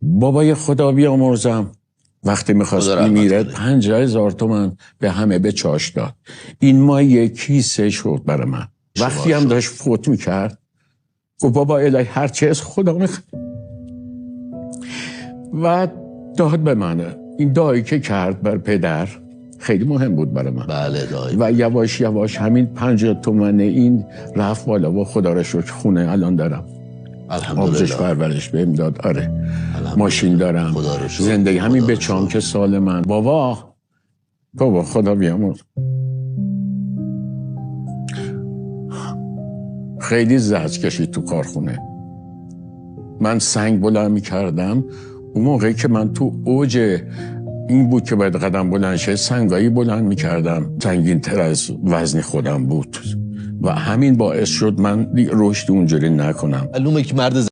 بابای خدا بیامرزم وقتی میخواست میره 50,000 تومان به همه به چاش داد. این ما یک کیسه شد برای من. وقتی هم داشت فوت میکرد گفت بابا الهی هرچی از خدا میخواد و داد به منه. این دعایی که کرد بر پدر خیلی مهم بود برای من. بله دایی. و یواش یواش همین 50 تومن این رفت بالا و خدا را شکر خونه الان دارم. آموزش پرورش بهم داد. آره ماشین دارم. زندگی همین به چام که سال من. بابا خدا بیامرز. خیلی زحمت کشید تو کارخونه. من سنگ بلند می‌کردم. اون موقعی که من تو اوج این بود که باید قدم بلند شه، سنگایی بلند می‌کردم. سنگین تر از وزن خودم بود و همین باعث شد من رشد اونجوری نکنم. معلومه که مرد